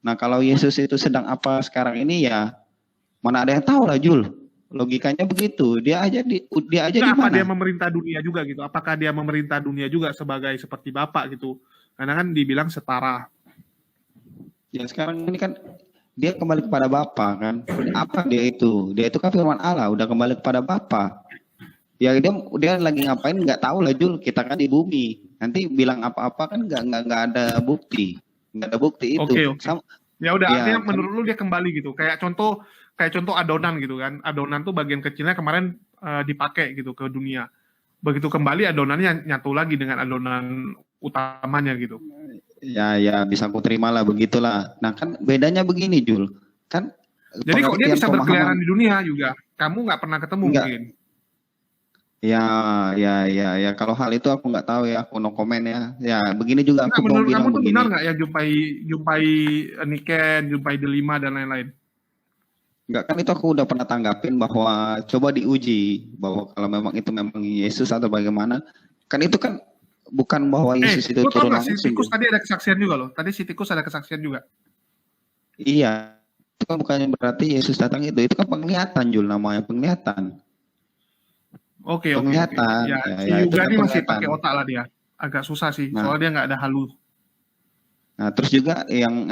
Nah kalau Yesus itu sedang apa sekarang ini ya mana ada yang tahu lah Jul. Logikanya begitu. Dia aja di Apa dia mana? memerintah dunia juga gitu? Apakah dia memerintah dunia juga sebagai seperti Bapak gitu? Karena kan dibilang setara. Ya sekarang ini kan dia kembali kepada Bapa kan. Apa dia itu? Dia itu kan firman Allah, udah kembali kepada Bapa. Ya dia lagi ngapain nggak tahu lah Jul. Kita kan di bumi. Nanti bilang apa-apa kan nggak ada bukti. Nggak ada bukti itu. Oke. Ya udah, artinya kan, menurut lu dia kembali gitu. Kayak contoh adonan gitu kan. Adonan tuh bagian kecilnya kemarin dipakai gitu ke dunia. Begitu kembali adonannya nyatu lagi dengan adonan utamanya gitu. Ya bisa aku terima lah begitulah. Nah kan bedanya begini Jul. Kan jadi kok dia bisa berkeliaran di dunia juga. Kamu nggak pernah ketemu mungkin. Ya kalau hal itu aku nggak tahu ya, aku no komen ya. Ya begini juga aku mau bilang kamu tuh begini. Benar nggak ya jumpai Niken, jumpai Delima dan lain-lain? Enggak, kan itu aku udah pernah tanggapin bahwa coba diuji bahwa kalau memang itu memang Yesus atau bagaimana. Kan itu kan bukan bahwa Yesus itu turun langsung. Si Tikus tadi ada kesaksian juga loh. Tadi si Tikus ada kesaksian juga. Iya, itu kan bukannya berarti Yesus datang itu kan penglihatan Jul, namanya penglihatan. Oke. Penglihatan. Ya, si Yuga ini masih pakai otak lah dia. Agak susah sih, soalnya dia nggak ada halu. Nah, terus juga yang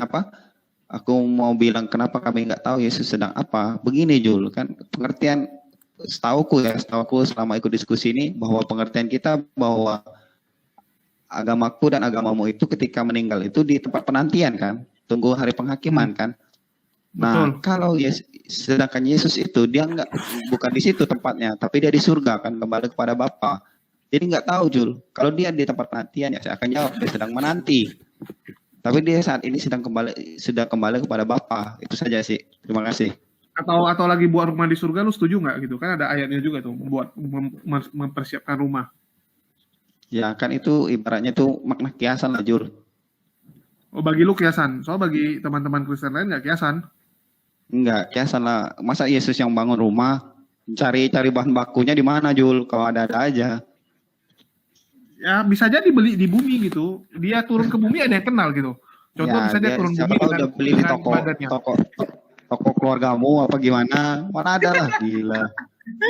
aku mau bilang kenapa kami nggak tahu Yesus sedang apa. Begini Jul, kan pengertian setauku selama ikut diskusi ini bahwa pengertian kita bahwa agamaku dan agamamu itu ketika meninggal itu di tempat penantian kan, tunggu hari penghakiman kan. Nah, betul. Kalau sedangkan Yesus itu dia bukan di situ tempatnya, tapi dia di surga kan, kembali kepada Bapa. Jadi nggak tahu Jul, kalau dia di tempat penantian ya saya akan jawab dia sedang menanti. Tapi dia saat ini sudah kembali kepada Bapa. Itu saja sih. Terima kasih. Atau lagi buat rumah di surga, lu setuju nggak gitu? Kan ada ayatnya juga tuh, mempersiapkan rumah. Ya kan itu ibaratnya tuh makna kiasan lah Jul. Oh bagi lu kiasan, soal bagi teman-teman Kristen lain nggak kiasan? Enggak, kiasan lah. Masa Yesus yang bangun rumah, cari bahan bakunya di mana Jul? Kalau ada aja. Ya bisa jadi beli di bumi gitu. Dia turun ke bumi ada yang kenal gitu. Contoh bisa dia turun bumi udah beli di toko keluargamu apa gimana? Mana ada lah, gila.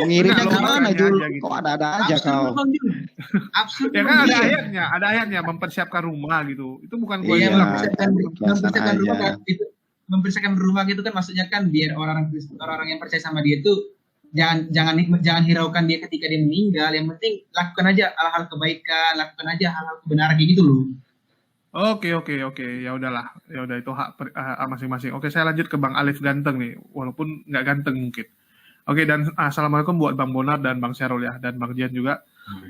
Mengirimnya kemana Jul? Gitu. Kok ada aja kau? Ya kan ada ayatnya mempersiapkan rumah gitu. Itu bukan gue yang mempersiapkan rumah kan itu. Mempersiapkan rumah gitu kan maksudnya kan biar orang-orang yang percaya sama dia itu jangan hiraukan dia ketika dia meninggal. Yang penting lakukan aja hal-hal kebaikan, lakukan aja hal-hal kebenaran gitu loh. Oke. Ya udahlah. Ya udah itu hak masing-masing. Oke, saya lanjut ke Bang Alif ganteng nih, walaupun nggak ganteng mungkin. Oke, dan assalamualaikum buat Bang Bonar dan Bang Syarul ya, dan Bang Jian juga.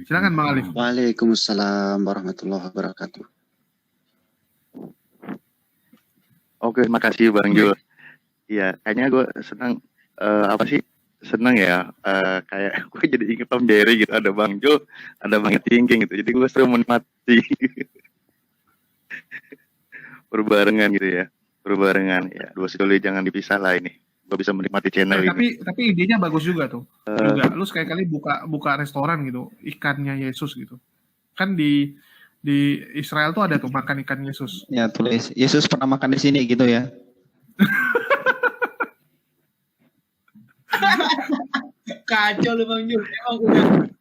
Silakan Bang Alif. Waalaikumsalam warahmatullahi wabarakatuh. Oke, makasih Bang Jo. Iya, kayaknya gue senang senang ya. Kayak gue jadi inget Tom Jerry gitu, ada Bang Jo, ada Bang Thinking gitu. Jadi gue sering menikmati berbarengan gitu ya. Berbarengan ya. Dua sejoli jangan dipisah lah ini. Gue bisa menikmati channel ini. Tapi idenya bagus juga tuh. Juga lu sekali-kali buka restoran gitu, ikannya Yesus gitu. Kan di Israel tuh ada tuh makan ikan Yesus. Ya tulis Yesus pernah makan di sini gitu ya. Kacau lu Bang Jul. Emang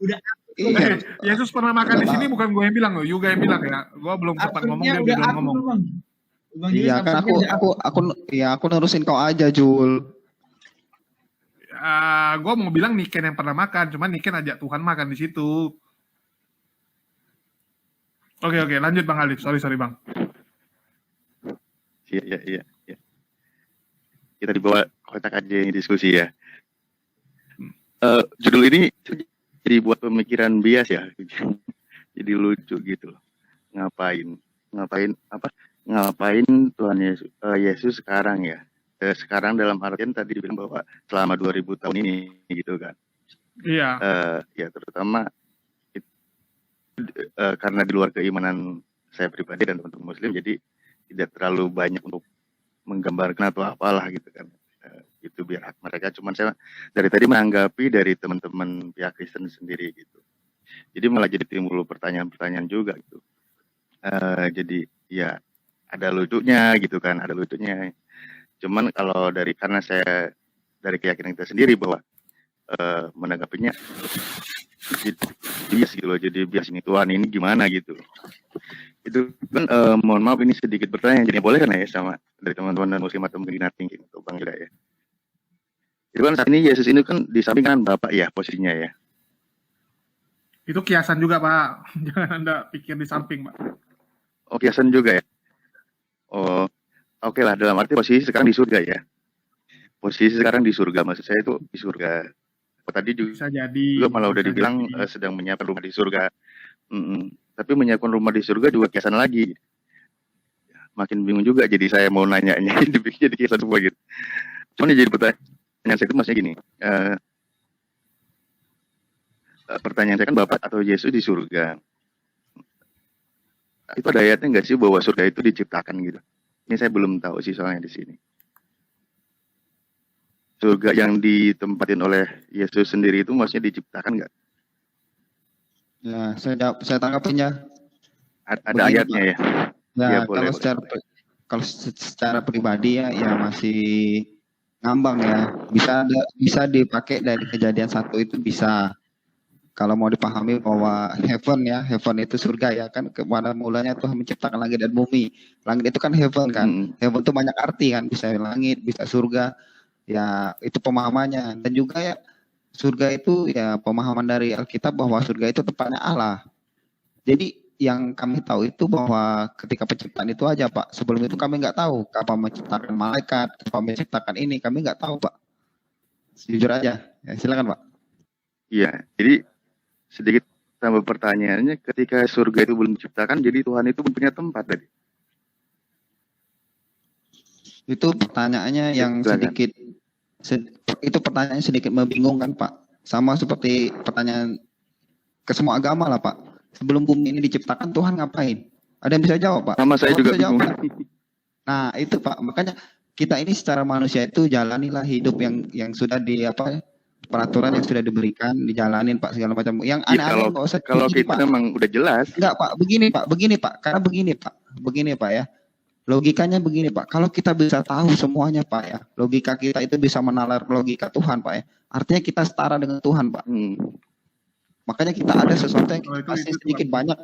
udah iya. Yesus pernah makan di sini bukan gue yang bilang loh, Yuga yang bilang ya. Gue belum sempat ngomong, dia belum ngomong. Iya kan aku nerusin kau aja Jul. Gue mau bilang Niken yang pernah makan, cuman Niken ajak Tuhan makan di situ. Oke, lanjut Bang Alif. Sorry Bang. Iya. Kita dibawa kotak aja ini diskusi ya. Judul ini jadi buat pemikiran bias ya. Jadi lucu gitu loh. Ngapain Tuhan Yesus sekarang ya. Sekarang dalam artian tadi dibilang bahwa selama 2000 tahun ini gitu kan. Iya. Ya terutama karena di luar keimanan saya pribadi dan teman-teman Muslim, jadi tidak terlalu banyak untuk menggambarkan atau apalah gitu kan. Itu biar hak mereka. Cuman saya dari tadi menanggapi dari teman-teman pihak Kristen sendiri gitu. Jadi malah jadi timbul pertanyaan-pertanyaan juga gitu. Jadi ya ada lucunya gitu kan, ada lucunya. Cuman kalau karena saya dari keyakinan kita sendiri bahwa menanggapinya jadi bias gitu loh, jadi bias ini Tuhan ini gimana gitu. Itu kan mohon maaf ini sedikit bertanya, jadi boleh kan ya sama dari teman-teman dan muslim atau mungkin thinking atau Bang Yuda ya. Itu kan saat ini Yesus ini kan di samping kan Bapak ya posisinya ya. Itu kiasan juga, Pak. Jangan Anda pikir di samping, Pak. Oh, kiasan juga ya. Oh, oke lah, dalam arti posisi sekarang di surga ya. Posisi sekarang di surga, maksud saya itu di surga. Tadi Bisa jadi. juga malah udah bisa dibilang jadi. sedang menyiapkan rumah di surga. Tapi menyiapkan rumah di surga juga kiasan lagi. Makin bingung juga, jadi saya mau nanya-nya jadi kiasan semua gitu. Cuman jadi pertanyaan saya itu maksudnya gini. Pertanyaan saya kan Bapak atau Yesus di surga. Itu ada ayatnya nggak sih bahwa surga itu diciptakan gitu? Ini saya belum tahu sih soalnya di sini. Surga yang ditempatin oleh Yesus sendiri itu maksudnya diciptakan nggak? Ya, saya tanggapinya Ada begini, ayatnya ya? ya Ya, boleh, kalau secara pribadi ya masih ngambang ya. Bisa dipakai dari Kejadian 1 itu bisa. Kalau mau dipahami bahwa heaven itu surga ya kan, pada mulanya Tuhan menciptakan langit dan bumi. Langit itu kan heaven kan. Heaven itu banyak arti kan, bisa langit, bisa surga. Ya, itu pemahamannya. Dan juga ya surga itu ya pemahaman dari Alkitab bahwa surga itu tempatnya Allah. Jadi yang kami tahu itu bahwa ketika penciptaan itu aja, Pak. Sebelum itu kami nggak tahu kapan menciptakan malaikat, kapan menciptakan ini, kami nggak tahu, Pak. Jujur aja. Ya, silakan, Pak. Iya, jadi sedikit tambah pertanyaannya, ketika surga itu belum diciptakan, jadi Tuhan itu punya tempat tadi. Itu pertanyaannya yang pertanyaannya sedikit membingungkan, Pak. Sama seperti pertanyaan ke semua agama lah, Pak. Sebelum bumi ini diciptakan, Tuhan ngapain? Ada yang bisa jawab, Pak? Sama saya juga bisa jawab, bingung. Pak? Nah, itu Pak. Makanya kita ini secara manusia itu jalanilah hidup yang sudah peraturan yang sudah diberikan, dijalanin Pak, segala macam. Yang Ya, aneh-aneh nggak usah. kalau Begini, kita Pak. memang udah jelas. Enggak, Pak. Begini, Pak. Karena begini, Pak ya. Logikanya begini, Pak. Kalau kita bisa tahu semuanya, Pak ya. Logika kita itu bisa menalar logika Tuhan, Pak ya. Artinya kita setara dengan Tuhan, Pak. Makanya kita ada sesuatu yang kita pasti sedikit banyak.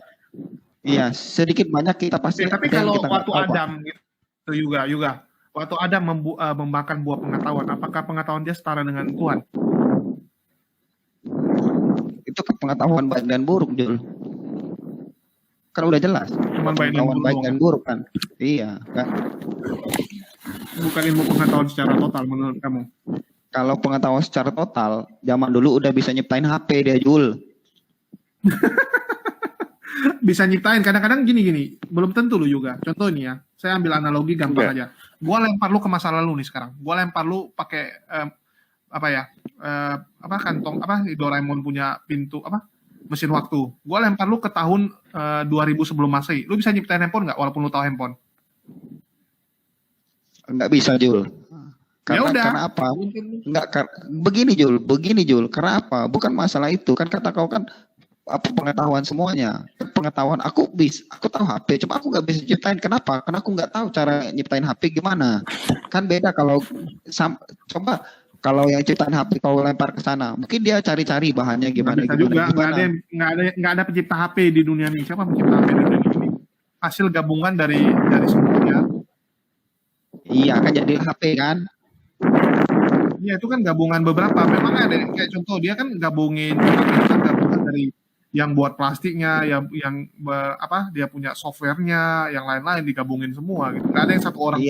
Iya, sedikit banyak kita pasti. Tapi kalau waktu Adam gitu juga. Waktu Adam memakan buah pengetahuan, apakah pengetahuan dia setara dengan Tuhan? Itu pengetahuan baik dan buruk, Jul. Kan udah jelas. Cuman baik dan buruk kan. Iya, kan. Bukan ilmu pengetahuan secara total menurut kamu. Kalau pengetahuan secara total, zaman dulu udah bisa nyiptain HP dia, Jul. Bisa nyiptain, kadang-kadang gini, belum tentu lu juga. Contoh ini ya, saya ambil analogi gampang aja. Gua lempar lu ke masa lalu nih sekarang. Gua lempar lu pakai kantong Doraemon punya pintu mesin waktu. Gua lempar lu ke tahun 2000 sebelum Masehi. Lu bisa nyiptain handphone nggak walaupun lu tahu handphone? Nggak bisa, Jul. Karena apa? Begini Jul. Karena apa? Bukan masalah itu. Kan kata kau kan pengetahuan semuanya. Pengetahuan aku tahu HP, cuma aku nggak bisa ciptain. Kenapa? Karena aku nggak tahu cara nyiptain HP gimana. Kan beda kalau coba kalau yang ciptain HP kau lempar ke sana, mungkin dia cari-cari bahannya gimana. Bisa juga. Nggak ada pencipta HP di dunia ini. Siapa pencipta HP di dunia ini? Hasil gabungan dari semuanya. Iya, kan jadi HP kan. Iya, itu kan gabungan beberapa. Memang ada kayak contoh dia kan gabungan dari yang buat plastiknya, yang dia punya softwarenya, yang lain-lain digabungin semua gitu. Nggak ada yang satu orang.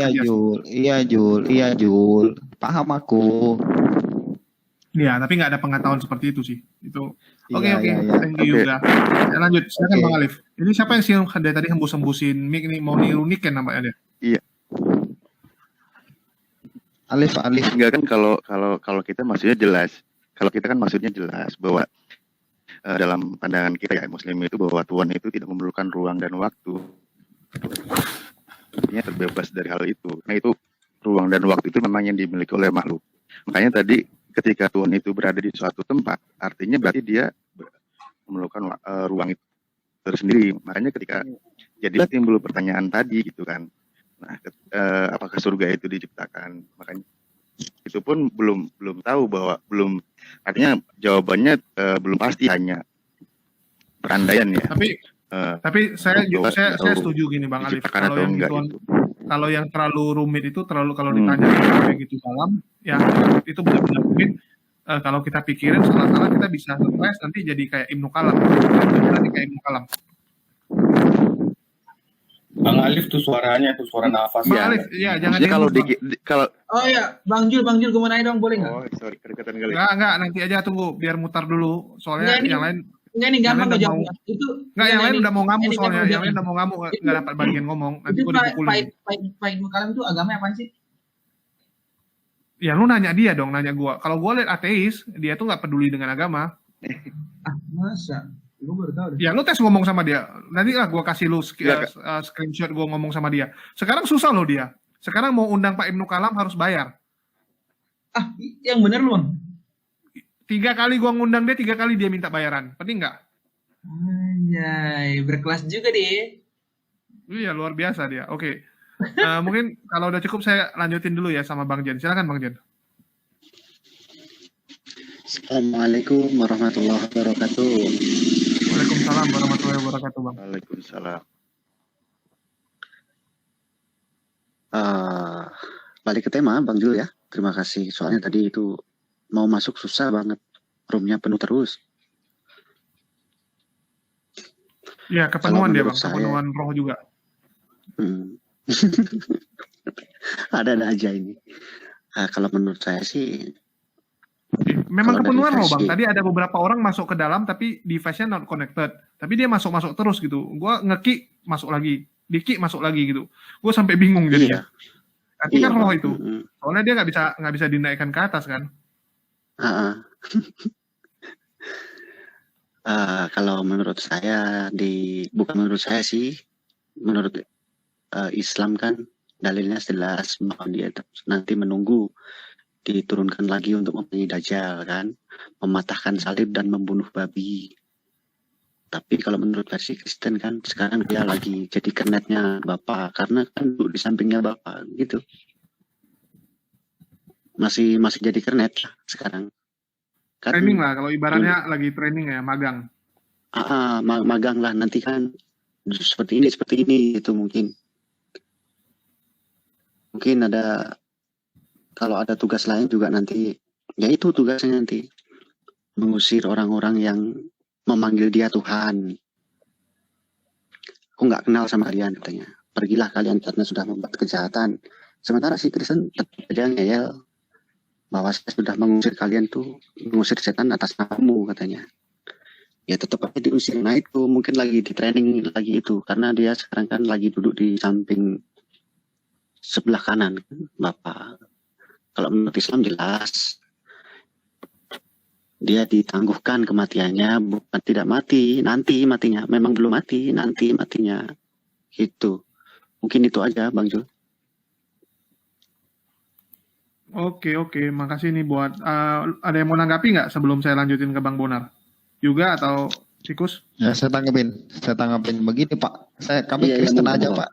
Iya Jul. Paham aku. Iya, tapi nggak ada pengetahuan seperti itu sih. Itu. Oke. Iya. Thank you juga. Lanjut. Silakan Bang Alif. Ini siapa yang dari tadi hembus-hembusin mic ini, mau niru Niken namanya dia? Iya. Alif. Enggak kan kalau kita maksudnya jelas. Kalau kita kan maksudnya jelas bahwa dalam pandangan kita ya Muslim itu bahwa Tuhan itu tidak memerlukan ruang dan waktu. Artinya terbebas dari hal itu. Nah itu ruang dan waktu itu memang yang dimiliki oleh makhluk. Makanya tadi ketika Tuhan itu berada di suatu tempat, artinya berarti dia memerlukan ruang itu tersendiri. Makanya ketika jadilah timbul pertanyaan tadi gitu kan. Nah, apakah surga itu diciptakan? Makanya itu pun belum tahu, bahwa artinya jawabannya belum pasti, hanya perandaian ya. Tapi saya Juga setuju gini Bang Alif, diciptakan atau enggak itu. Kalau yang terlalu rumit itu kalau ditanya sampai gitu dalam, ya itu benar-benar rumit. Kalau kita pikirin salah-salah kita bisa stres, nanti jadi kayak Ibnu Kalam. Nanti kayak Ibnu Kalam. Bang Alif tuh suaranya tuh suara nafas Bang ya. Alif, ya jangan kalau Oh ya, Bang Jul, gue mau nanya dong, boleh nggak? Oh, sorry, kedekatan kali. Enggak, nanti aja tunggu biar mutar dulu. Soalnya yang lain Enggak, ini gampang udah jawabnya. Itu enggak, yang lain udah mau ngamuk ini soalnya. gampang Yang lain udah mau ngamuk, enggak dapat bagian ngomong. Nanti itu gue dipukulin. Pak Ibnu Kalam itu agamanya apa sih? Ya lu nanya dia dong, nanya gua. Kalau gua lihat ateis, dia tuh nggak peduli dengan agama. Ah, masa? Gue baru tahu deh. Ya lu tes ngomong sama dia. Nanti lah gua kasih lu screenshot gua ngomong sama dia. Sekarang susah loh dia. Sekarang mau undang Pak Ibnu Kalam harus bayar. Ah, yang bener lu, Bang. 3 kali gua ngundang dia, 3 kali dia minta bayaran. Penting nggak? Anjay, berkelas juga deh. Iya, luar biasa dia. Oke. Mungkin kalau udah cukup saya lanjutin dulu ya sama Bang Jen. Silakan Bang Jen. Assalamualaikum warahmatullahi wabarakatuh. Waalaikumsalam warahmatullahi wabarakatuh, Bang. Waalaikumsalam. Balik ke tema Bang Jul ya. Terima kasih. Soalnya tadi itu mau masuk susah banget. Roomnya penuh terus. Ya, kepenuhan dia Bang. Saya, kepenuhan roh juga. Ada aja ini. Kalau menurut saya sih memang kepenuhan loh Bang. Tadi ada beberapa orang masuk ke dalam tapi device-nya not connected. Tapi dia masuk terus gitu. Gua nge-kick masuk lagi, di-kick masuk lagi gitu. Gue sampai bingung jadinya. Tapi kan roh itu. Soalnya dia nggak bisa dinaikkan ke atas kan. Kalau menurut saya bukan menurut saya sih, menurut Islam kan dalilnya jelas bahwa dia nanti menunggu diturunkan lagi untuk memerangi Dajjal kan, mematahkan salib dan membunuh babi. Tapi kalau menurut versi Kristen kan sekarang dia lagi jadi kernetnya Bapak karena kan duduk di sampingnya Bapak gitu. Masih jadi kernet sekarang. Kan, training lah kalau ibaratnya lagi training ya, magang. Magang lah nanti kan seperti ini itu mungkin ada, kalau ada tugas lain juga nanti, ya itu tugasnya nanti mengusir orang-orang yang memanggil dia Tuhan. Aku nggak kenal sama kalian katanya. Pergilah kalian karena sudah membuat kejahatan. Sementara si Kristen tetap aja ngeyel bahwa saya sudah mengusir kalian tuh, mengusir setan atas namamu katanya. Ya tetap aja diusir. Nah itu mungkin lagi di training lagi itu karena dia sekarang kan lagi duduk di samping sebelah kanan Bapak. Kalau menurut Islam jelas dia ditangguhkan kematiannya, bukan tidak mati, nanti matinya. Memang belum mati, nanti matinya. Itu mungkin itu aja Bang Jul. Oke, makasih nih buat ada yang mau nanggapi nggak sebelum saya lanjutin ke Bang Bonar juga atau Cikus? Ya saya tanggapin begini Pak. Kami Kristen aja Pak.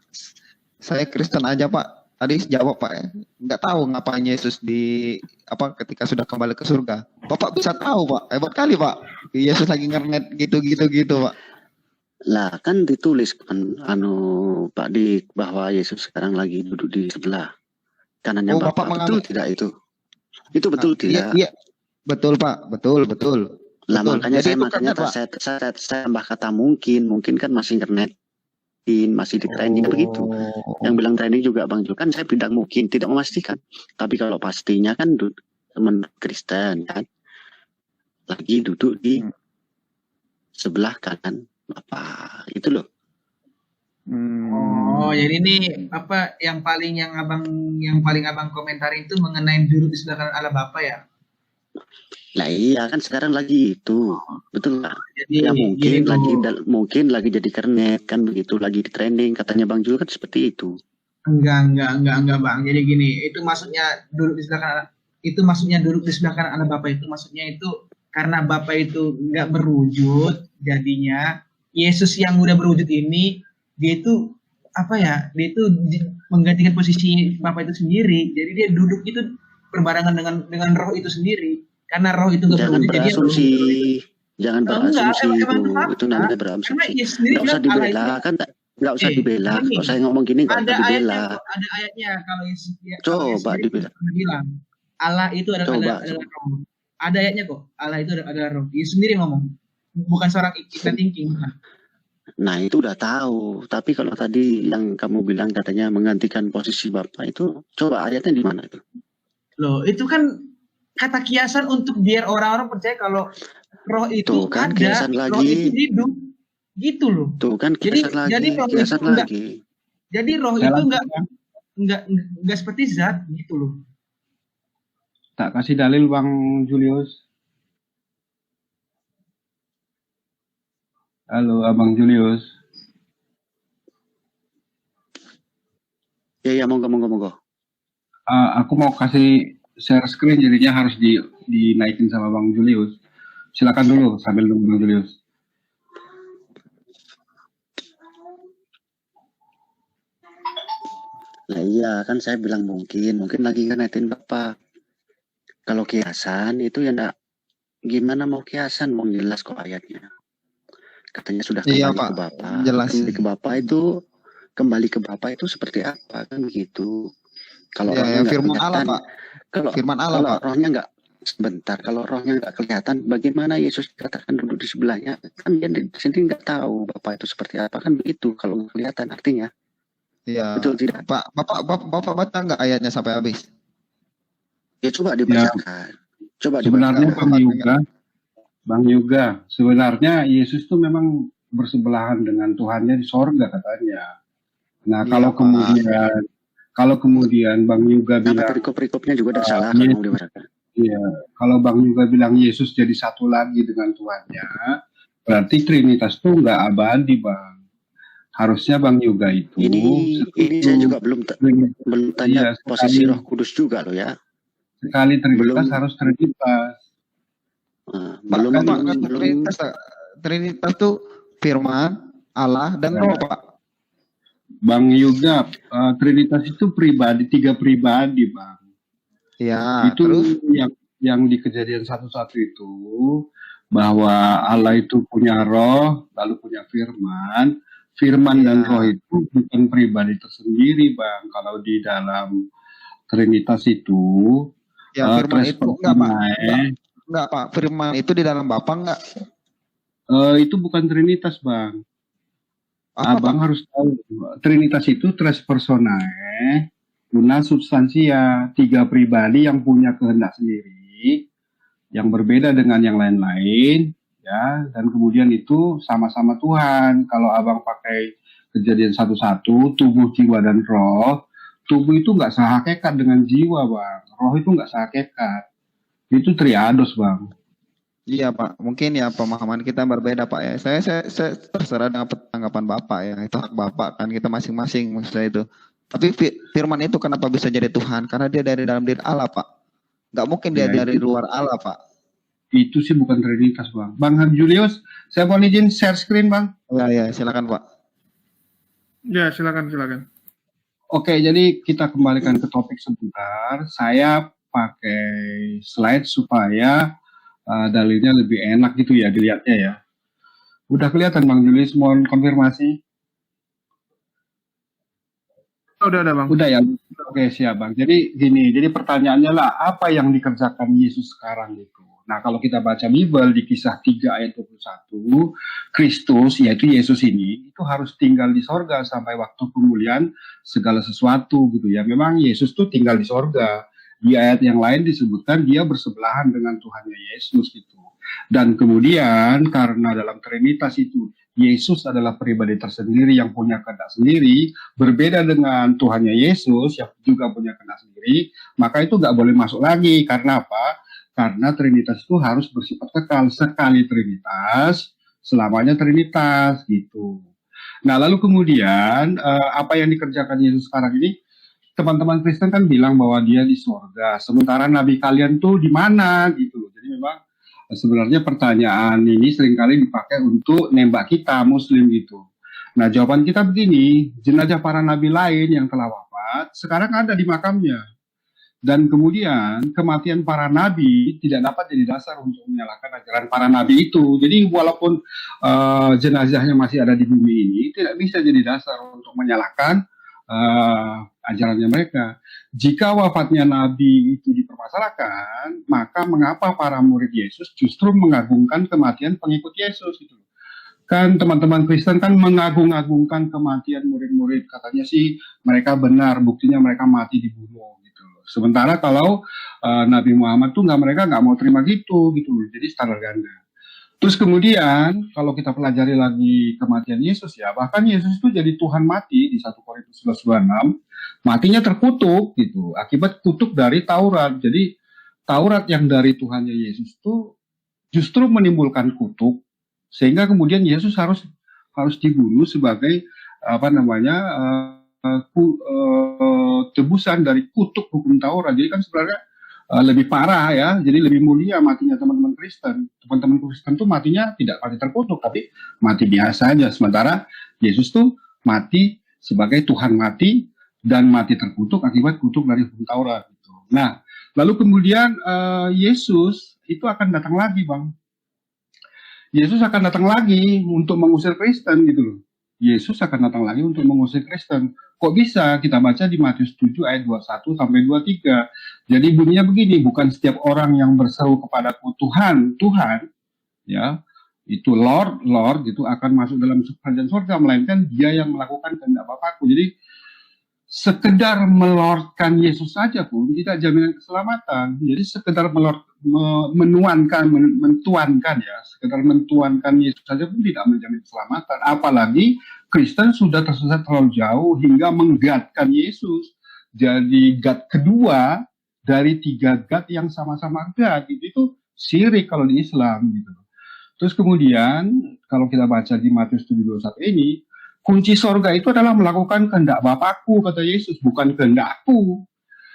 Saya Kristen aja Pak. Tadi jawab Pak ya. Nggak tahu ngapain Yesus ketika sudah kembali ke surga. Bapak bisa tahu Pak. Hebat kali Pak. Yesus lagi ngernet gitu Pak. Lah kan ditulis kan Pak Dik bahwa Yesus sekarang lagi duduk di sebelah kanannya Bapak. Betul tidak itu? Itu betul tidak? Iya. Betul Pak. Betul. Lah makanya saya tambah kata mungkin kan masih internet. Masih di training begitu. Yang bilang training juga Bang Jul kan saya bilang mungkin tidak memastikan. Tapi kalau pastinya kan menurut Kristen kan lagi duduk di sebelah kanan Bapak itu loh. Oh jadi ini yang paling abang komentari itu mengenai duduk di sebelah kanan Allah Bapa ya? Lah iya kan sekarang lagi itu betul lah. Jadi, ya mungkin lagi jadi kernet kan begitu, lagi di training katanya Bang Jul kan seperti itu. Enggak Bang. Jadi gini, itu maksudnya duduk di sebelah kanan. Itu maksudnya duduk di sebelah kanan Allah Bapa itu maksudnya itu karena Bapa itu nggak berwujud, jadinya Yesus yang udah berwujud ini dia itu menggantikan posisi Bapa itu sendiri. Jadi dia duduk itu berbarengan dengan roh itu sendiri. Karena roh itu nggak Jangan berubah jadi berasumsi, jangan berasumsi emang itu fakta. namanya Karena berasumsi. Yesus sendiri Nggak usah bilang Allah dibela, itu kan nggak usah dibela. gini, Kalau saya ngomong gini nggak ada usah dibela. ayatnya kok, ada ayatnya kalau Yesus Coba sendiri dibela. pernah bilang Allah itu adalah Coba. roh. Ada ayatnya kok, Allah itu adalah roh. Yesus sendiri ngomong, bukan seorang ignorant thinking. Bukan. Nah itu udah tahu. Tapi kalau tadi yang kamu bilang katanya menggantikan posisi Bapak itu, coba ayatnya di mana itu? Loh, itu kan kata kiasan untuk biar orang-orang percaya kalau roh itu Tuh kan ada, kiasan roh lagi. itu hidup. Gitu loh. Tuh kan kiasan lagi, jadi roh kiasan itu enggak, lagi. jadi roh Saya itu langsung, enggak seperti zat gitu loh. tak kasih dalil Bang Julius. Halo Abang Julius. Ya monggo. Aku mau kasih share screen, jadinya harus dinaikin sama Bang Julius. Silakan dulu sambil nunggu Bang Julius. Nah iya kan saya bilang mungkin lagi kan naikin Bapak. Kalau kiasan itu ya enggak, gimana mau kiasan, mau jelas kok ayatnya. Katanya sudah kembali Iya, ke Pak. Bapak. Jelas. Kembali ke Bapak itu seperti apa kan begitu. Kalau Ya, rohnya ya, nggak firman Allah, kelihatan, Pak. kalau Firman Allah, kalau Pak. rohnya nggak sebentar, kalau rohnya nggak kelihatan, bagaimana Yesus dikatakan duduk di sebelahnya? Kan dia sendiri nggak tahu Bapak itu seperti apa kan begitu. Kalau nggak kelihatan artinya, Iya. betul tidak? Pak, Bapak baca nggak ayatnya sampai habis? Ya coba dibacakan. Coba Sebenarnya dibacakan. Bang Yuga, sebenarnya Yesus tuh memang bersebelahan dengan Tuhannya di sorga katanya. Nah, Iya, kalau Pak. kemudian Bang Yuga Nama bilang, perikop-perikopnya juga tidak salah iya. kalau mau dibacakan. iya, kalau Bang Yuga bilang Yesus jadi satu lagi dengan Tuhannya, berarti Trinitas tuh nggak abadi, Bang. Harusnya Bang Yuga itu Ini saya juga belum tanya Iya, posisi sekali- Roh Kudus juga loh ya. sekali Trinitas Belum. harus Trinitas. Nah, Pak, belum Bapak kata belum Trinitas tuh firman, Allah, dan Ya. roh, Pak. Bang Yuga, Trinitas itu tiga pribadi, Bang. Ya, Itu terus yang di Kejadian 1:1 itu, bahwa Allah itu punya roh, lalu punya firman. Firman dan Ya. roh itu bukan pribadi tersendiri, Bang. Kalau di dalam Trinitas itu, ya firman tres itu enggak, Pak. personae, Enggak, Pak. Firman itu di dalam Bapa enggak? itu bukan Trinitas, Bang. Apa, Abang harus tahu, Trinitas itu tres personae, una substansia, tiga pribadi yang punya kehendak sendiri, yang berbeda dengan yang lain-lain, ya, dan kemudian itu sama-sama Tuhan. Kalau abang pakai Kejadian 1:1, tubuh, jiwa, dan roh, tubuh itu nggak sehakikat dengan jiwa, Bang. Roh itu nggak sehakikat. Itu triados, Bang. Iya, Pak. Mungkin ya pemahaman kita berbeda, Pak ya. Saya terserah dengan tanggapan Bapak ya. Itu hak Bapak kan, kita masing-masing maksud saya itu. Tapi firman itu kenapa bisa jadi Tuhan? Karena dia dari dalam diri Allah, Pak. Nggak mungkin dia Ya, dari luar Allah, Pak. Itu sih bukan Trinitas, Bang. Bang Julius, saya mohon izin share screen, Bang. Ya, silakan, Pak. Ya, silakan. Oke, jadi kita kembalikan ke topik sebentar. Saya pakai slide supaya dalilnya lebih enak gitu ya dilihatnya ya. Udah kelihatan Bang Julius, mohon konfirmasi. Udah, Bang. Udah ya. Oke, siap Bang. Jadi gini, jadi pertanyaannya lah, apa yang dikerjakan Yesus sekarang gitu. Nah, kalau kita baca Bible di Kisah 3 ayat 21, Kristus, yaitu Yesus ini, itu harus tinggal di sorga sampai waktu pemulihan segala sesuatu gitu ya. Memang Yesus tuh tinggal di sorga. Di ayat yang lain disebutkan dia bersebelahan dengan Tuhannya Yesus gitu. Dan kemudian karena dalam Trinitas itu Yesus adalah pribadi tersendiri yang punya kehendak sendiri, berbeda dengan Tuhannya Yesus yang juga punya kehendak sendiri, maka itu nggak boleh masuk lagi. Karena apa? Karena Trinitas itu harus bersifat kekal. Sekali Trinitas, selamanya Trinitas gitu. Nah lalu kemudian apa yang dikerjakan Yesus sekarang ini? Teman-teman Kristen kan bilang bahwa dia di surga, sementara nabi kalian tuh di mana gitu. Jadi memang sebenarnya pertanyaan ini seringkali dipakai untuk nembak kita Muslim gitu. Nah jawaban kita begini, jenazah para nabi lain yang telah wafat Muhammad sekarang ada di makamnya. Dan kemudian kematian para nabi tidak dapat jadi dasar untuk menyalahkan ajaran para nabi itu. Jadi walaupun jenazahnya masih ada di bumi ini, tidak bisa jadi dasar untuk menyalahkan ajarannya mereka. Jika wafatnya nabi itu dipermasalahkan, maka mengapa para murid Yesus justru mengagungkan kematian pengikut Yesus itu? Kan teman-teman Kristen kan mengagung-agungkan kematian murid-murid, katanya sih mereka benar, buktinya mereka mati dibunuh gitu. Sementara kalau Nabi Muhammad tuh mereka nggak mau terima gitu, jadi standar ganda. Terus kemudian kalau kita pelajari lagi kematian Yesus ya, bahkan Yesus itu jadi Tuhan mati di 1 Korintus 11:26, matinya terkutuk gitu, akibat kutuk dari Taurat. Jadi Taurat yang dari Tuhannya Yesus itu justru menimbulkan kutuk, sehingga kemudian Yesus harus dibunuh sebagai tebusan dari kutuk hukum Taurat. Jadi kan sebenarnya lebih parah ya, jadi lebih mulia matinya teman-teman Kristen. Teman-teman Kristen tuh matinya tidak mati terkutuk, tapi mati biasa aja. Sementara Yesus tuh mati sebagai Tuhan mati dan mati terkutuk akibat kutuk dari hukum Taurat. Gitu. Nah, lalu kemudian Yesus itu akan datang lagi, Bang. Yesus akan datang lagi untuk mengusir Kristen gitu loh. Yesus akan datang lagi untuk mengusir Kristen. Kok bisa? Kita baca di Matius 7 ayat 21 sampai 23. Jadi bunyinya begini, bukan setiap orang yang berseru kepadaku Tuhan, Tuhan, ya, itu Lord, Lord, itu akan masuk dalam kerajaan surga, melainkan dia yang melakukan kehendak Bapakku. Jadi sekedar melordkan Yesus saja pun tidak jaminan keselamatan. Jadi sekedar mentuankan ya, sekedar mentuankan Yesus saja pun tidak menjamin keselamatan. Apalagi Kristen sudah tersesat terlalu jauh hingga menggadkan Yesus. Jadi God kedua dari 3 God yang sama-sama God. Itu syirik kalau di Islam gitu. Terus kemudian kalau kita baca di Matius 7:21 ini, kunci sorga itu adalah melakukan kehendak Bapakku, kata Yesus, bukan kehendakku.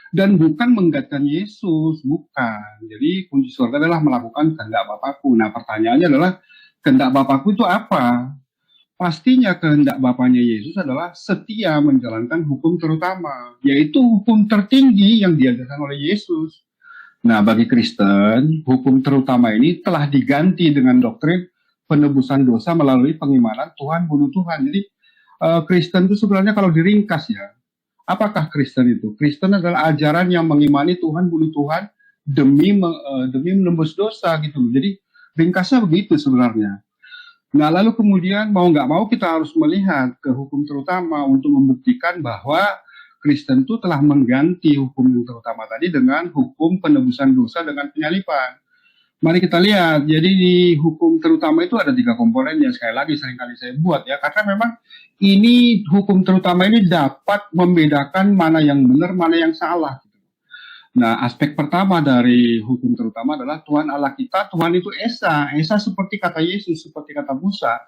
Dan bukan menggadkan Yesus, bukan. Jadi kunci sorga adalah melakukan kehendak Bapakku. Nah pertanyaannya adalah, kehendak Bapakku itu apa? Pastinya kehendak Bapaknya Yesus adalah setia menjalankan hukum terutama, yaitu hukum tertinggi yang diajarkan oleh Yesus. Nah bagi Kristen, hukum terutama ini telah diganti dengan doktrin penebusan dosa melalui pengimanan Tuhan bunuh Tuhan. Jadi Kristen itu sebenarnya kalau diringkas ya, apakah Kristen itu? Kristen adalah ajaran yang mengimani Tuhan bunuh Tuhan demi menembus dosa gitu. Jadi ringkasnya begitu sebenarnya. Nah lalu kemudian mau nggak mau kita harus melihat ke hukum terutama untuk membuktikan bahwa Kristen itu telah mengganti hukum yang terutama tadi dengan hukum penebusan dosa dengan penyalipan. Mari kita lihat, jadi di hukum terutama itu ada 3 komponen yang sekali lagi seringkali saya buat ya, karena memang ini hukum terutama ini dapat membedakan mana yang benar, mana yang salah. Nah, aspek pertama dari hukum terutama adalah Tuhan Allah kita, Tuhan itu Esa. Esa seperti kata Yesus, seperti kata Musa.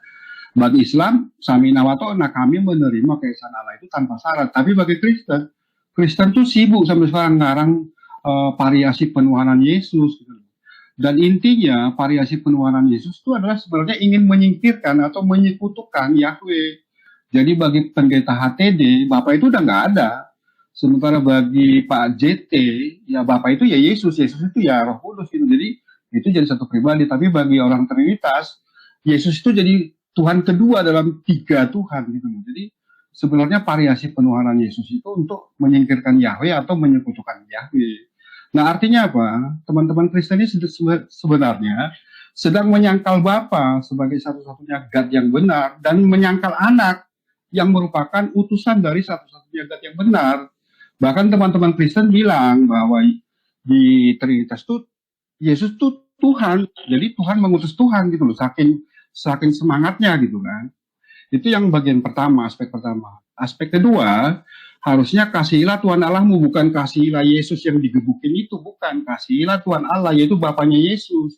Bagi Islam, Samina wa ta'na, kami menerima keesaan Allah itu tanpa syarat. Tapi bagi Kristen, Kristen tuh sibuk sampai sekarang ngarang variasi penuhanan Yesus. Dan intinya variasi penuhanan Yesus itu adalah sebenarnya ingin menyingkirkan atau menyekutukan Yahweh. Jadi bagi pendeta HTD, Bapak itu udah nggak ada. Sementara bagi Pak JT, ya Bapak itu ya Yesus, Yesus itu ya Roh Kudus gitu. Jadi itu jadi satu pribadi. Tapi bagi orang Trinitas, Yesus itu jadi Tuhan kedua dalam 3 Tuhan gitu. Jadi sebenarnya variasi penuhanan Yesus itu untuk menyingkirkan Yahweh atau menyekutukan Yahweh. Nah artinya apa? Teman-teman Kristen ini sebenarnya sedang menyangkal Bapa sebagai satu-satunya God yang benar dan menyangkal anak yang merupakan utusan dari satu-satunya God yang benar. Bahkan teman-teman Kristen bilang bahwa di Trinitas itu Yesus itu Tuhan, jadi Tuhan mengutus Tuhan gitu loh, saking semangatnya gitu kan. Itu yang bagian pertama, aspek pertama. Aspek kedua, harusnya kasihilah Tuhan Allahmu, bukan kasihilah Yesus yang digebukin itu, bukan. Kasihilah Tuhan Allah, yaitu Bapaknya Yesus.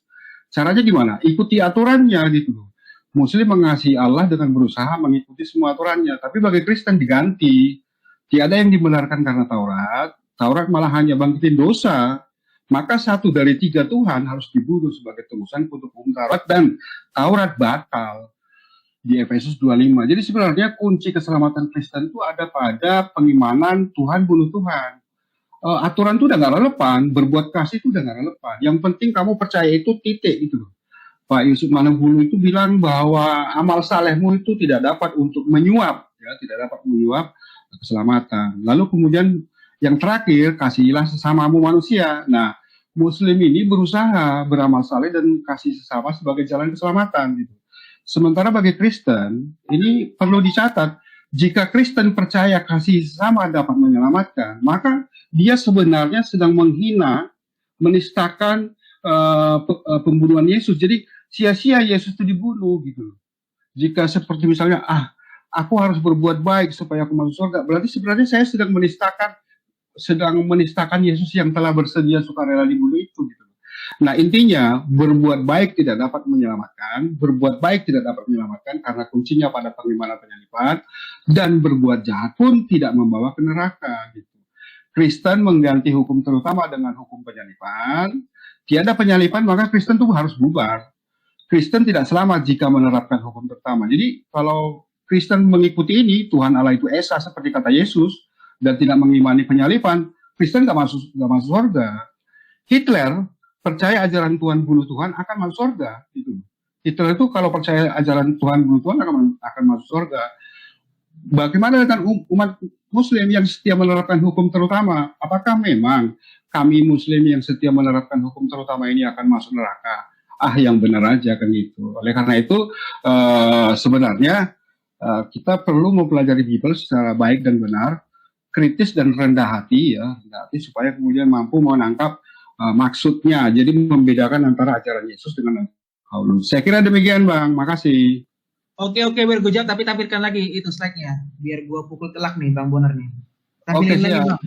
Caranya gimana? Ikuti aturannya gitu. Muslim mengasihi Allah dengan berusaha mengikuti semua aturannya. Tapi bagi Kristen diganti. Tiada yang dibenarkan karena Taurat. Taurat malah hanya bangkitin dosa. Maka 1 dari 3 Tuhan harus dibunuh sebagai tebusan untuk hukum Taurat, dan Taurat batal. di Efesus 2:5. Jadi sebenarnya kunci keselamatan Kristen itu ada pada pengimanan Tuhan bunuh Tuhan. Aturan itu udah nggak relevan, berbuat kasih itu udah nggak relevan. Yang penting kamu percaya itu, titik gitu loh. Pak Yusuf Manembulu itu bilang bahwa amal salehmu itu tidak dapat untuk menyuap, ya, tidak dapat menyuap keselamatan. Lalu kemudian yang terakhir, kasihilah sesamamu manusia. Nah, Muslim ini berusaha beramal saleh dan kasih sesama sebagai jalan keselamatan. Gitu. Sementara bagi Kristen, ini perlu dicatat, jika Kristen percaya kasih sesama dapat menyelamatkan, maka dia sebenarnya sedang menghina, menistakan pembunuhan Yesus. Jadi sia-sia Yesus itu dibunuh gitu. Jika seperti misalnya, aku harus berbuat baik supaya aku masuk surga, berarti sebenarnya saya sedang menistakan Yesus yang telah bersedia sukarela dibunuh itu gitu. Nah, intinya berbuat baik tidak dapat menyelamatkan, berbuat baik tidak dapat menyelamatkan karena kuncinya pada pengimanan penyalipan, dan berbuat jahat pun tidak membawa ke neraka gitu. Kristen mengganti hukum terutama dengan hukum penyalipan. Tiada penyalipan maka Kristen itu harus bubar. Kristen tidak selamat jika menerapkan hukum terutama. Jadi kalau Kristen mengikuti ini, Tuhan Allah itu esa seperti kata Yesus, dan tidak mengimani penyalipan, Kristen nggak masuk surga. Hitler percaya ajaran Tuhan bunuh Tuhan akan masuk surga. Gitu. Hitler itu kalau percaya ajaran Tuhan bunuh Tuhan akan masuk surga. Bagaimana dengan umat Muslim yang setia menerapkan hukum terutama? Apakah memang kami Muslim yang setia menerapkan hukum terutama ini akan masuk neraka? Yang benar aja kan gitu. Oleh karena itu sebenarnya kita perlu mempelajari Bible secara baik dan benar, kritis dan rendah hati ya, supaya kemudian mampu menangkap maksudnya. Jadi membedakan antara ajaran Yesus dengan Paulus. Saya kira demikian, Bang. Makasih. Oke, biar gue jawab, tapi tampilkan lagi itu slide-nya. Biar gue pukul telak nih, Bang Bonar nih. Tampilin lagi, Bang.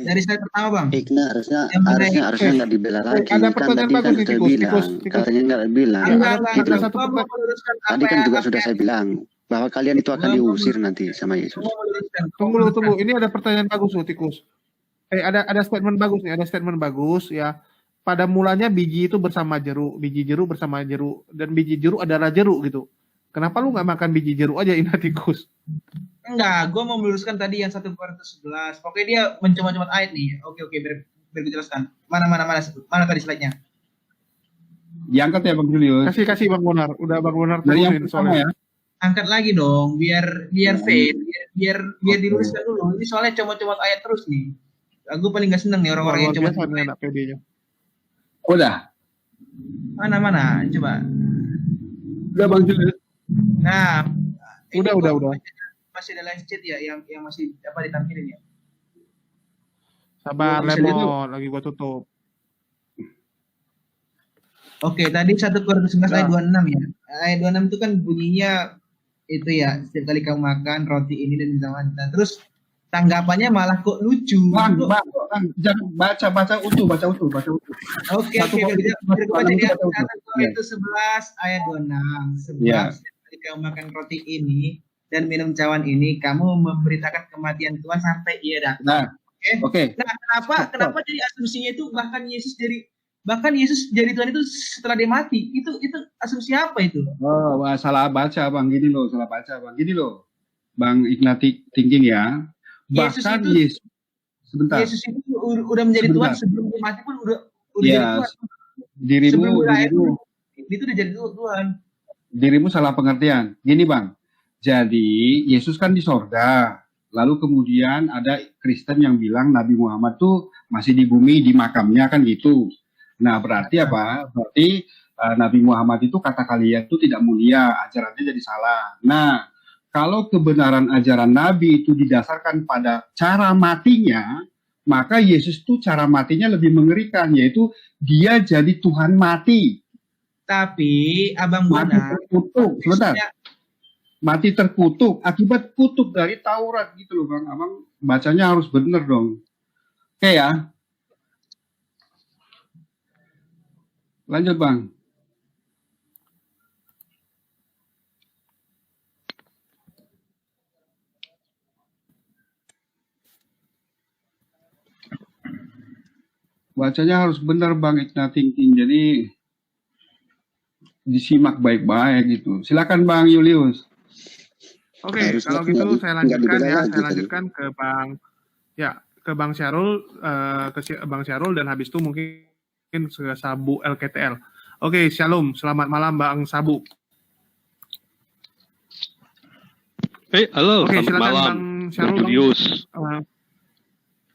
Dari slide pertama, Bang. Ikna harusnya nggak dibela lagi. Ada Kan pertanyaan tadi bagus kan nih, sudah tikus. bilang. Katanya nggak bilang. Gitu Ada loh. satu pertanyaan. Tadi kan juga sudah saya bilang bahwa kalian itu akan diusir nanti sama Yesus. Tunggu. Ini ada pertanyaan bagus loh, tikus. Ada statement bagus nih, ya. Pada mulanya biji itu bersama jeruk, biji jeruk bersama jeruk, dan biji jeruk adalah jeruk gitu. Kenapa lu nggak makan biji jeruk aja, Ina, tikus? Enggak, gue mau meluruskan tadi yang 1/11. Pokoknya dia mencomot-comot ayat nih. Oke, biar gue jelaskan. Mana tadi slide-nya? Diangkat ya Bang Julius. Kasih Bang Bonar. Udah Bang Bonar Dari yang turunin pertama soalnya. ya. Angkat lagi dong, biar fair, biar diluruskan dulu. Ini soalnya comot-comot ayat terus nih. Aku paling gak seneng nih orang-orang yang comot ayat. Anak PD-nya. Udah. Mana? Coba. Udah Bang Julius. Nah, Udah. Masih ada live chat ya yang masih ditampilin ya. Sabar, Bisa Lemon, lagi gua tutup. Oke, tadi 1/11 ayat 26 ya. Ayat 26 itu kan bunyinya itu ya, setiap kali kamu makan roti ini dan minuman. Terus tanggapannya malah kok lucu. Bang, jangan baca utuh. Oke, biar gue baca dia. 1/11 ayat 26. Sebab setiap kali kamu makan roti ini dan minum cawan ini, kamu memberitakan kematian Tuhan sampai ia datang. Nah, oke. Nah, kenapa jadi asumsinya itu bahkan Yesus jadi Tuhan itu setelah dia mati? Itu asumsi apa itu? Salah baca Bang, gini loh, Bang Ignati thinking ya. Bahkan Yesus sebentar. Yesus itu udah menjadi Tuhan sebelum dia mati pun udah jadi Tuhan. Dirimu itu udah jadi Tuhan. Dirimu salah pengertian. Gini Bang. Jadi Yesus kan di sorga. Lalu kemudian ada Kristen yang bilang Nabi Muhammad tuh masih di bumi di makamnya kan gitu. Nah berarti apa? Berarti Nabi Muhammad itu kata kalian itu tidak mulia, ajarannya jadi salah. Nah kalau kebenaran ajaran Nabi itu didasarkan pada cara matinya, maka Yesus itu cara matinya lebih mengerikan, yaitu dia jadi Tuhan mati. Tapi Abang Bonar, mati terkutuk akibat kutuk dari Taurat gitu loh Bang. Abang bacanya harus bener dong. Oke ya. Lanjut Bang. Bacanya harus benar Bang Ignat Thinking. Jadi disimak baik-baik gitu. Silakan Bang Julius. Oke, Harusnya kalau gitu nggak saya nggak lanjutkan dibela ya, lagi saya tadi. lanjutkan ke Bang Syarul, Bang Syarul, dan habis itu mungkin ke Sabu LKTL. Oke, Shalom, selamat malam Bang Sabu. Halo, Oke, selamat silakan malam, Bang Syarul. Bang. Julius.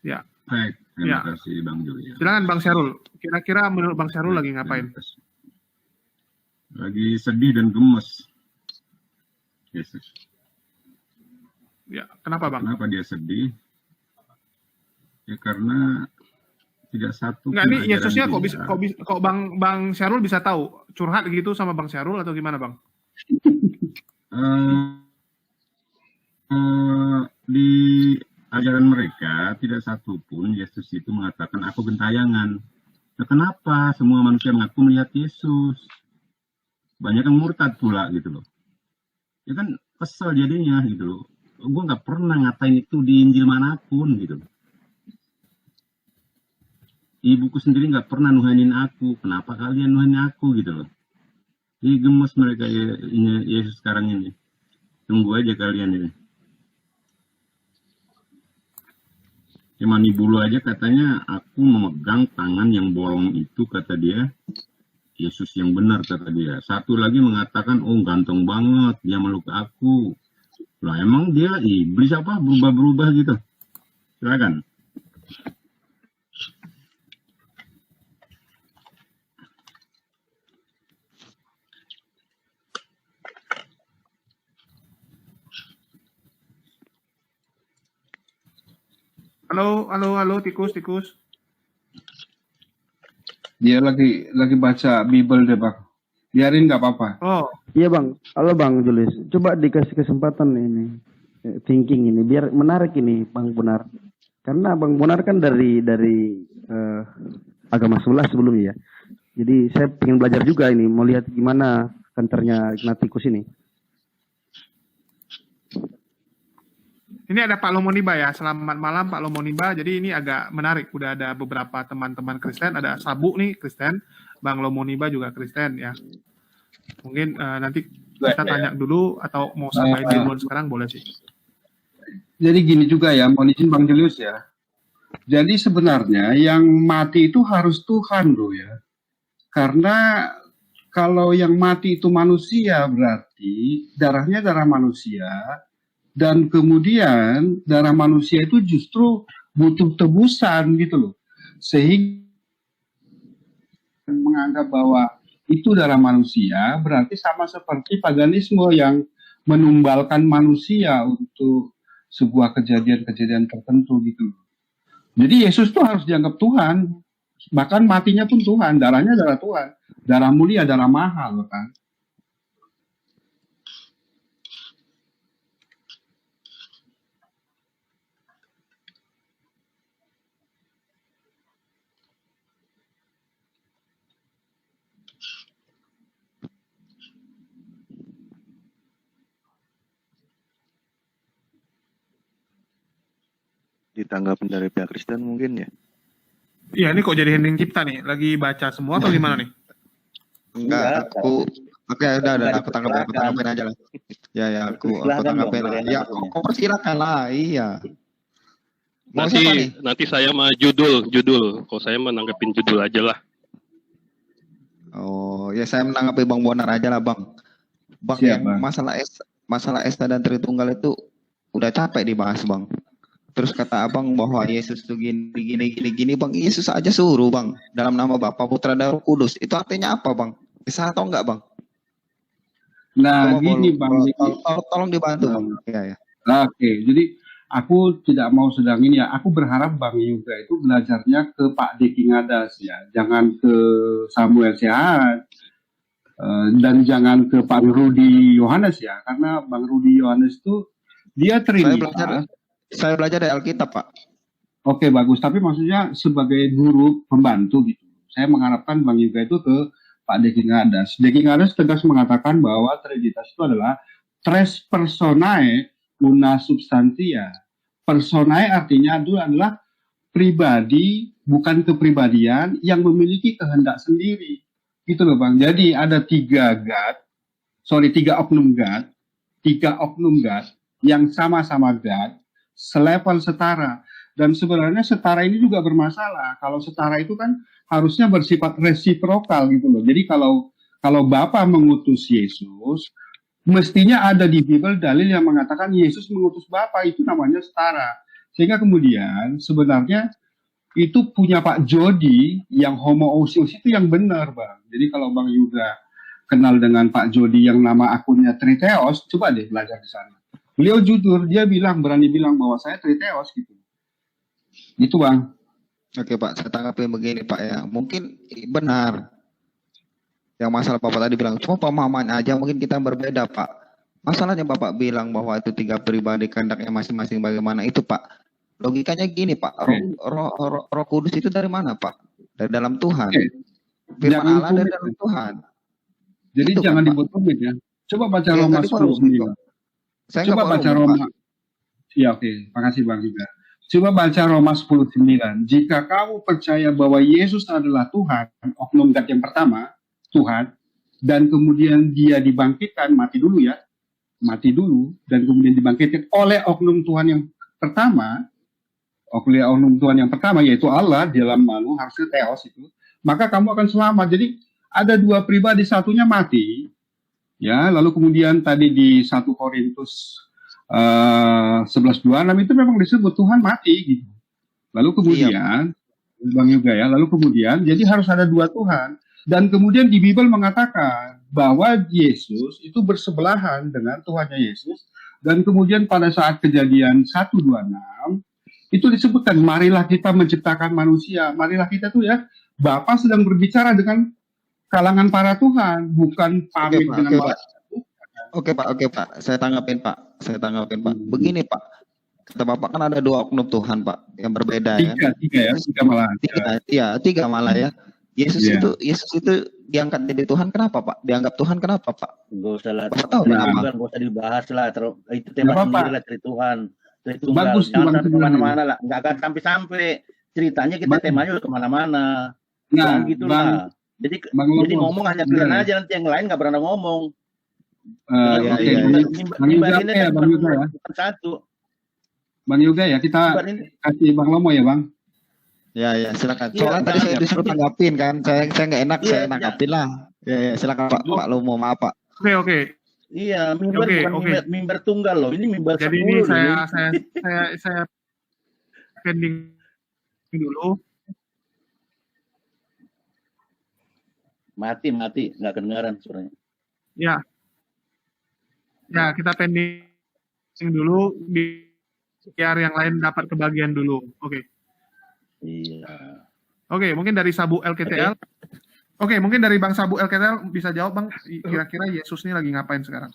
Ya, Baik, terima ya, kasih Bang Julius. silakan Bang Syarul. Kira-kira menurut Bang Syarul lagi ngapain? Terima kasih. Lagi sedih dan gemes. Yesus. Ya, kenapa Bang? Kenapa dia sedih? Ya karena tidak satu Enggak, pun ini ajaran Yesusnya dia. kok Bang Syarul bisa tahu curhat gitu sama Bang Syarul atau gimana Bang? Di ajaran mereka tidak satu pun Yesus itu mengatakan aku gentayangan. Nah, kenapa semua manusia mengaku melihat Yesus? Banyak yang murtad pula gitu loh. Ya kan kesel jadinya gitu loh. Gue nggak pernah ngatain itu di Injil manapun gitu loh. Ibuku sendiri nggak pernah nuhanin aku. Kenapa kalian nuhanin aku gitu loh? Jadi gemes mereka Yesus sekarang ini. Tunggu aja kalian ini. Mani bulu aja katanya aku memegang tangan yang bolong itu, kata dia. Yesus yang benar, kata dia. Satu lagi mengatakan, oh ganteng banget, dia meluk aku. Lah emang dia iblis apa berubah-berubah gitu? Silakan. Halo, tikus. Dia lagi baca Bible deh Bang. Biarin nggak apa-apa. Oh, Iya Bang, halo Bang Julius. Coba dikasih kesempatan ini, thinking ini, biar menarik ini Bang Bonar. Karena Bang Bonar kan dari agama sebelah sebelumnya ya. Jadi saya pengen belajar juga ini, mau lihat gimana kantornya Ignatius ini. ini ada Pak Lomoniba ya. Selamat malam Pak Lomoniba. Jadi ini agak menarik. Udah ada beberapa teman-teman Kristen. Ada Sabu nih Kristen. Bang Lomoniba juga Kristen ya. Mungkin nanti kita tanya dulu atau mau sampaikan duluan sekarang boleh sih. Jadi gini juga ya, mohon izin Bang Julius ya. Jadi sebenarnya yang mati itu harus Tuhan loh ya. Karena kalau yang mati itu manusia berarti darahnya darah manusia. Dan kemudian darah manusia itu justru butuh tebusan gitu loh. Sehingga menganggap bahwa itu darah manusia berarti sama seperti paganisme yang menumbalkan manusia untuk sebuah kejadian-kejadian tertentu gitu. Jadi Yesus tuh harus dianggap Tuhan. Bahkan matinya pun Tuhan, darahnya darah Tuhan. Darah mulia, darah mahal kan. Ditanggapan dari pihak Kristen mungkin ya. Iya, ini kok jadi hening cipta nih? Lagi baca semua atau gimana nih? Enggak, oke, udah, aku tanggapin aja lah. Ya, aku tanggapin lah. Ya, kok persilakan lah, iya. Mau siapa nih? Nanti saya mah judul. Kalau saya menanggapin judul aja lah. Oh, ya saya menanggapi Bang Bonar aja lah, Bang. Bang, Siap, yang Bang. masalah Esta dan Tritunggal itu udah capek dibahas, Bang. Terus kata Abang bahwa Yesus tuh gini, Bang. Yesus aja suruh, Bang. Dalam nama Bapa, Putra, dan Roh Kudus. Itu artinya apa, Bang? Bisa atau enggak, Bang? Nah, Coba gini Bang. tolong dibantu, Bang. Ya. Oke, jadi aku tidak mau sedang ini ya. Aku berharap Bang Yuga itu belajarnya ke Pak Diki Ngadas ya. Jangan ke Samuel Sehat. Dan jangan ke Pak Rudi Yohanes ya. Karena Bang Rudi Yohanes itu dia Trinitas. Saya belajar dari Alkitab, Pak. Oke, bagus. Tapi maksudnya sebagai guru pembantu gitu. Saya mengharapkan Bang Yuga itu ke Pak Diki Ngadas. Diki Ngadas tegas mengatakan bahwa Trinitas itu adalah tres personae una substantia. Personae artinya itu adalah pribadi, bukan kepribadian yang memiliki kehendak sendiri. Gitu loh Bang. Jadi ada tiga oknum God yang sama-sama God, selevel setara. Dan sebenarnya setara ini juga bermasalah. Kalau setara itu kan harusnya bersifat resiprokal gitu loh. Jadi kalau Bapa mengutus Yesus, mestinya ada di Bible dalil yang mengatakan Yesus mengutus Bapa, itu namanya setara. Sehingga kemudian sebenarnya itu punya Pak Jody yang homoousios itu yang benar Bang. Jadi kalau Bang Yuga kenal dengan Pak Jody yang nama akunnya Triteos, coba deh belajar di sana. Beliau jujur, dia berani bilang bahwa saya Triteos gitu. Itu Bang. Oke Pak, saya tanggapi begini Pak ya. Mungkin benar. Yang masalah Bapak tadi bilang, cuma pemahaman aja mungkin kita berbeda Pak. Masalahnya Bapak bilang bahwa itu tiga pribadi kehendaknya masing-masing bagaimana itu Pak. Logikanya gini Pak, Roh Kudus itu dari mana Pak? Dari dalam Tuhan. Firman Jangan Allah dari rumit. dalam Tuhan. Jadi Itu jangan kan, Pak. dibuat rumit ya. Coba baca Ya, Roma tadi baru 10:9. Saya Coba nggak baca baru, Pak. Roma. Ya oke, makasih Bang juga. Coba baca Roma 10:9. Jika kamu percaya bahwa Yesus adalah Tuhan, oknum God yang pertama, Tuhan, dan kemudian dia dibangkitkan, mati dulu, dan kemudian dibangkitkan oleh oknum Tuhan yang pertama, yaitu Allah di dalam malu, harusnya Theos itu, maka kamu akan selamat. Jadi ada dua pribadi, satunya mati, ya, lalu kemudian tadi di 1 Korintus 11:26 itu memang disebut Tuhan mati gitu. Lalu kemudian Bang Yuga ya, lalu kemudian jadi harus ada dua Tuhan. Dan kemudian di Bible mengatakan bahwa Yesus itu bersebelahan dengan Tuhannya Yesus. Dan kemudian pada saat kejadian 1:26 itu disebutkan, marilah kita menciptakan manusia. Marilah kita tuh ya, Bapa sedang berbicara dengan kalangan para Tuhan, bukan pamit dengan malaikat. Oke Pak, saya tanggapin Pak. Begini Pak, kata Bapak kan ada dua oknum Tuhan Pak, yang berbeda tiga malah ya. Yesus itu diangkat jadi Tuhan kenapa Pak? Dianggap Tuhan kenapa Pak? Gak usah lah, Gak usah dibahas lah. Itu tema sendiri lah dari Tuhan. Dari Tunggal. Bagus, jangan sampai kemana-mana lah. Nggak akan sampai ceritanya kita temanya udah kemana-mana. Jangan gitu lah. Jadi ngomong hanya kalian aja, nanti yang lain nggak pernah ngomong. Bang Yuga ya, kita kasih Bang Lomo ya Bang. Ya silakan. Soalnya tadi saya disuruh tanggapin kan, saya nggak enak, saya tanggapin lah. Ya silakan Pak Lomo, maaf Pak. Oke. Iya, mimbar bukan mimbar tunggal loh. Ini mimbar 10. Jadi ini saya pending dulu. Mati, nggak kedengaran suaranya. Ya, kita pending dulu biar yang lain dapat kebagian dulu. Oke. Iya. Oke, mungkin dari Sabu LKTL. Oke, mungkin dari Bang Sabu LKTL bisa jawab Bang, kira-kira Yesus ini lagi ngapain sekarang?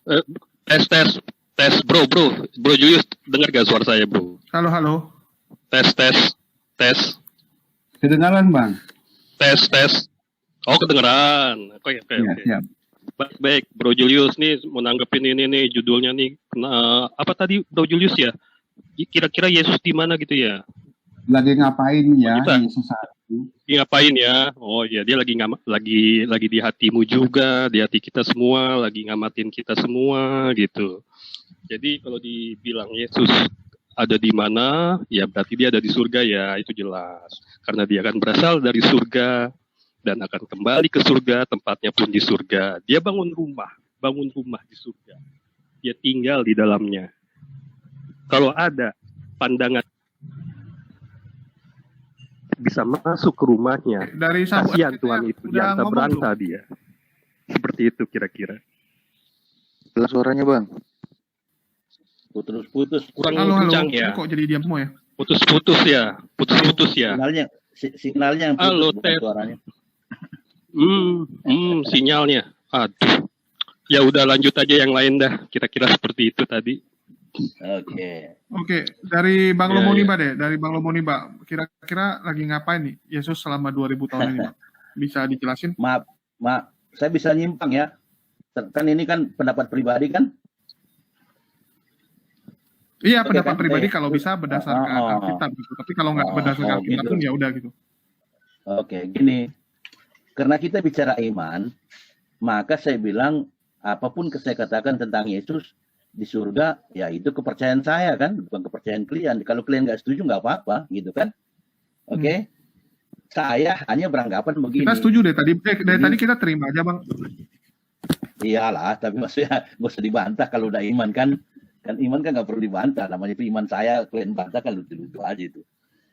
Tes bro Julius, dengar gak suara saya bro? Halo. Tes. Kedengaran Bang? Tes. Oh kedengeran. Oke. Siap. Baik, Bro Julius nih mau nanggepin ini nih judulnya nih. Apa tadi Bro Julius ya? Kira-kira Yesus di mana gitu ya? Lagi ngapain ya? Yesus ngapain ya? Oh ya, dia lagi di hatimu juga, di hati kita semua, lagi ngamatin kita semua gitu. Jadi kalau dibilang Yesus ada di mana, ya berarti dia ada di surga ya, itu jelas. Karena dia akan berasal dari surga dan akan kembali ke surga, tempatnya pun di surga. Dia bangun rumah di surga. Dia tinggal di dalamnya. Kalau ada pandangan bisa masuk ke rumahnya, dari kasihan Tuhan itu diantar beranta dia. Seperti itu kira-kira. Jelas suaranya Bang. Putus. Kurang halo. kencang ya. Kok jadi diam semua ya? Putus ya. Signalnya yang putus, bukan suaranya. Sinyalnya. Aduh. Ya udah lanjut aja yang lain dah. Kira-kira seperti itu tadi. Oke, dari Bang Lomo Niba deh, kira-kira lagi ngapain nih Yesus selama 2000 tahun ini, Pak? Bisa dijelasin? Maaf, saya bisa nyimpang ya. Kan ini kan pendapat pribadi kan? Iya, pendapat pribadi kalau bisa berdasarkan Alkitab gitu. Tapi kalau nggak berdasarkan Alkitab pun ya udah gitu. Oke, gini. Karena kita bicara iman, maka saya bilang apapun saya katakan tentang Yesus di surga, ya itu kepercayaan saya kan, bukan kepercayaan kalian. Kalau kalian nggak setuju nggak apa-apa, gitu kan? Oke? Saya hanya beranggapan begini. Kita setuju deh tadi. Dari tadi kita terima aja, Bang. Iyalah, tapi maksudnya nggak usah dibantah kalau udah iman kan. Kan iman kan nggak perlu dibantah. Namanya itu iman saya, kalian bantah kan lucu-lucu aja itu.